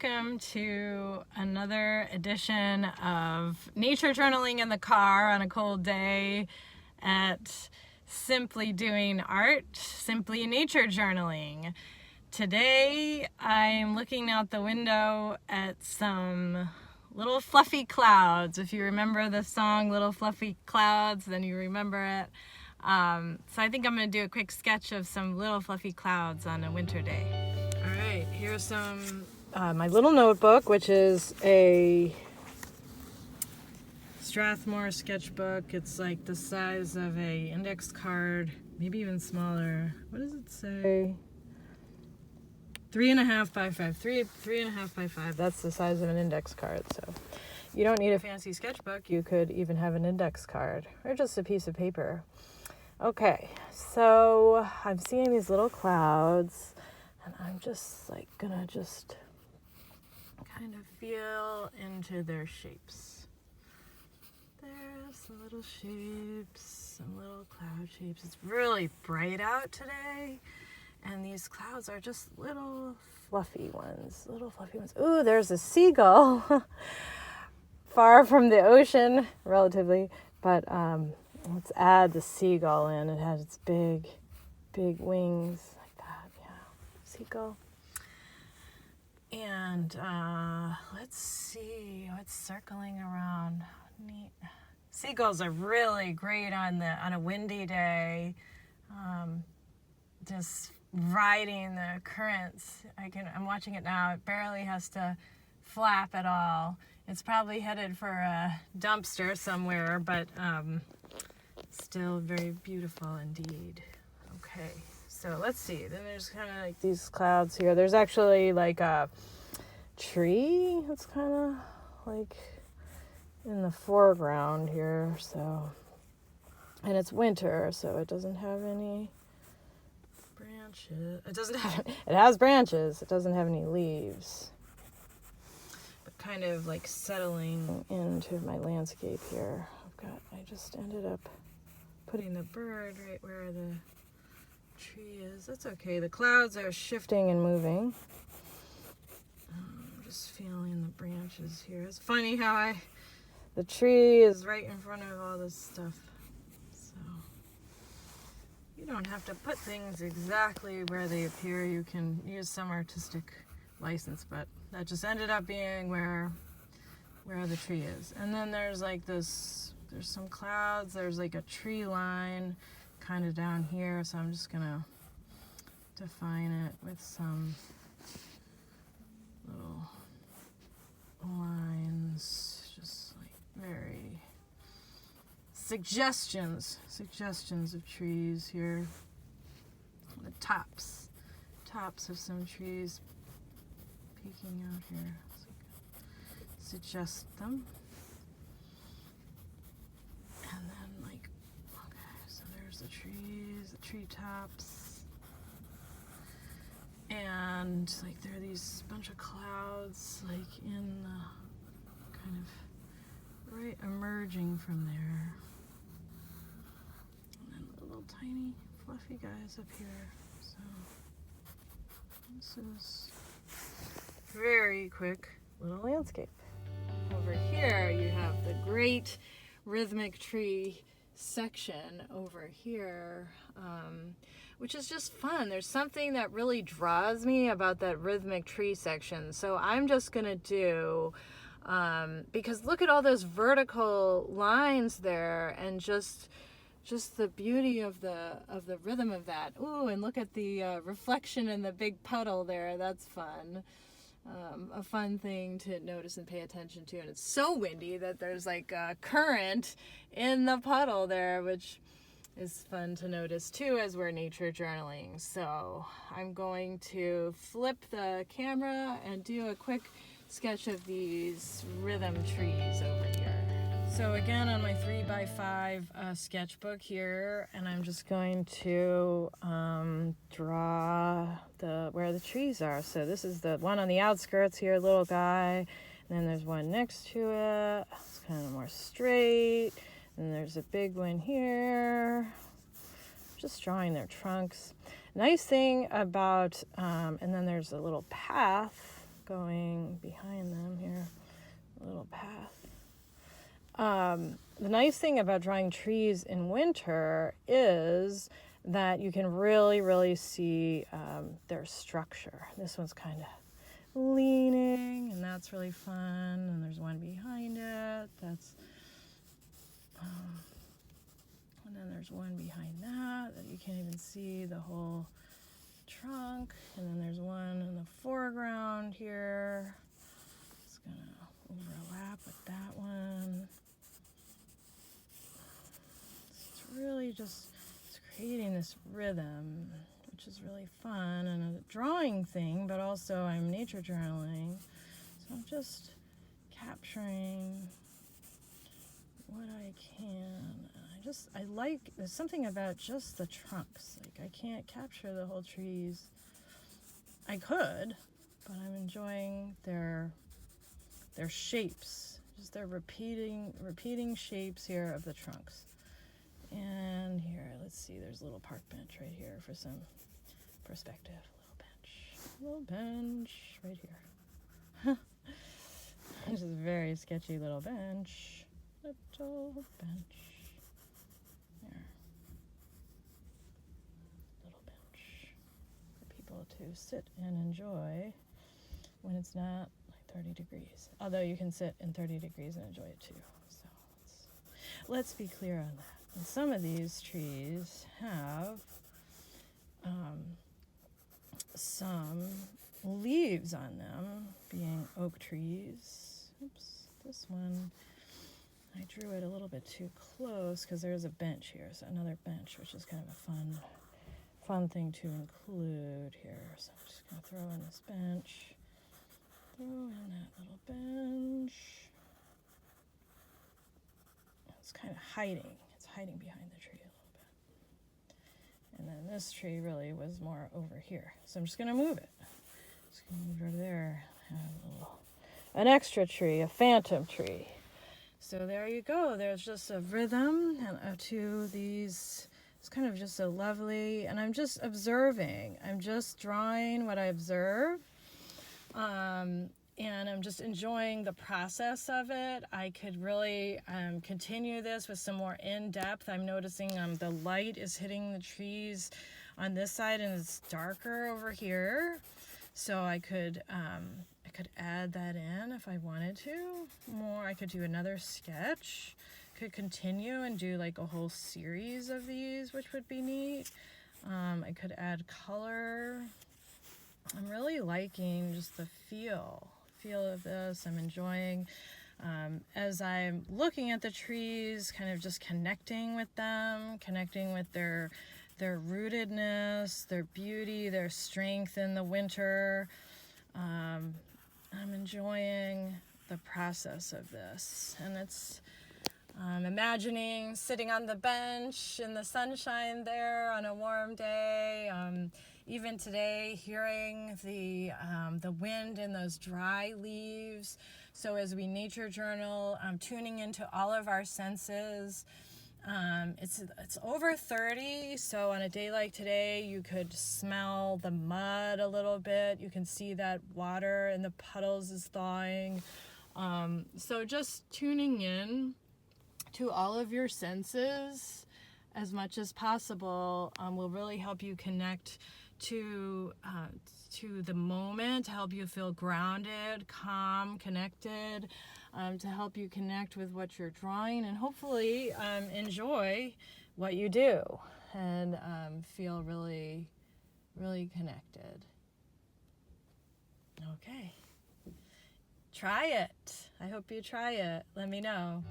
welcome to another edition of nature journaling in the car on a cold day at Simply Doing Art, Simply Nature Journaling. Today I'm looking out the window at some little fluffy clouds. If you remember the song Little Fluffy Clouds, then you remember it. So I think I'm going to do a quick sketch of some little fluffy clouds on a winter day. All right, here's some my little notebook, which is a Strathmore sketchbook. It's like the size of a index card, maybe even smaller. What does it say? 3.5 by 5. 3.5 by 5. That's the size of an index card. So you don't need a fancy sketchbook. You could even have an index card or just a piece of paper. Okay, so I'm seeing these little clouds, and I'm just like gonna just kind of feel into their shapes. There's some little shapes, some little cloud shapes. It's really bright out today, and these clouds are just little fluffy ones. Ooh, there's a seagull far from the ocean, relatively, but let's add the seagull in. It has its big wings like that. Yeah, seagull. And let's see what's circling around. Neat. Seagulls are really great on a windy day. Just riding the currents. I'm watching it now. It barely has to flap at all. It's probably headed for a dumpster somewhere, but still very beautiful indeed. Okay, so let's see. Then there's kind of like these clouds here. There's actually like a tree that's kind of like in the foreground here. So, and it's winter, so it doesn't have any branches. It has branches. It doesn't have any leaves. But kind of like settling into my landscape here. I just ended up putting the bird right where the tree is. That's okay. The clouds are shifting and moving. Just feeling the branches here. It's funny how the tree is right in front of all this stuff. So you don't have to put things exactly where they appear. You can use some artistic license, but that just ended up being where the tree is. And then there's like this, there's some clouds, there's like a tree line kind of down here, so I'm just gonna define it with some little lines, just like very suggestions of trees here. The tops of some trees peeking out here. So suggest them. And then like, okay, so there's the trees, the treetops. And like there are these bunch of clouds like in the kind of right emerging from there. And then the little tiny fluffy guys up here. So this is very quick little landscape. Over here you have the great rhythmic tree section over here, which is just fun. There's something that really draws me about that rhythmic tree section. So I'm just gonna do, because look at all those vertical lines there, and just the beauty of the rhythm of that. Ooh, and look at the reflection in the big puddle there. That's fun. A fun thing to notice and pay attention to. And it's so windy that there's like a current in the puddle there, which is fun to notice too as we're nature journaling. So I'm going to flip the camera and do a quick sketch of these rhythm trees over here. So again on my 3x5 sketchbook here, and I'm just going to draw where the trees are. So this is the one on the outskirts here, little guy, and then there's one next to it. It's kind of more straight, and there's a big one here. Just drawing their trunks. Nice thing about, and then there's a little path going behind them here, a little path. The nice thing about drawing trees in winter is that you can really, really see their structure. This one's kind of leaning, and that's really fun. And there's one behind it. And then there's one behind that you can't even see the whole trunk. And then there's one in the foreground here. It's gonna overlap with that one. It's really just creating this rhythm, which is really fun and a drawing thing, but also I'm nature journaling. So I'm just capturing what I can. There's something about just the trunks. Like, I can't capture the whole trees. I could, but I'm enjoying their shapes. Just their repeating shapes here of the trunks. And here, let's see, there's a little park bench right here for some perspective. Little bench right here. This is a very sketchy little bench. Little bench. There. Little bench for people to sit and enjoy when it's not like 30 degrees. Although you can sit in 30 degrees and enjoy it too. So let's be clear on that. And some of these trees have some leaves on them, being oak trees. Oops, this one, I drew it a little bit too close because there's a bench here, so another bench, which is kind of a fun thing to include here. So I'm just going to throw in this bench, throw in that little bench. It's kind of hiding. It's hiding behind the tree a little bit. And then this tree really was more over here. So I'm just going to move it. Just going to move it over there. Have an extra tree, a phantom tree. So there you go. There's just a rhythm to these. It's kind of just a lovely, and I'm just observing. I'm just drawing what I observe. And I'm just enjoying the process of it. I could really continue this with some more in-depth. I'm noticing the light is hitting the trees on this side and it's darker over here. So I could add that in if I wanted to. I could do another sketch. Could continue and do like a whole series of these, which would be neat. I could add color. I'm really liking just the feel of this. I'm enjoying as I'm looking at the trees, kind of just connecting with them, connecting with their rootedness, their beauty, their strength in the winter. I'm enjoying the process of this, and it's imagining sitting on the bench in the sunshine there on a warm day. Even today, hearing the wind in those dry leaves. So as we nature journal, tuning into all of our senses. It's over 30, so on a day like today, you could smell the mud a little bit. You can see that water in the puddles is thawing. So just tuning in to all of your senses as much as possible will really help you connect to the moment, to help you feel grounded, calm, connected, to help you connect with what you're drawing, and hopefully enjoy what you do and feel really, really connected. Okay. Try it. I hope you try it. Let me know.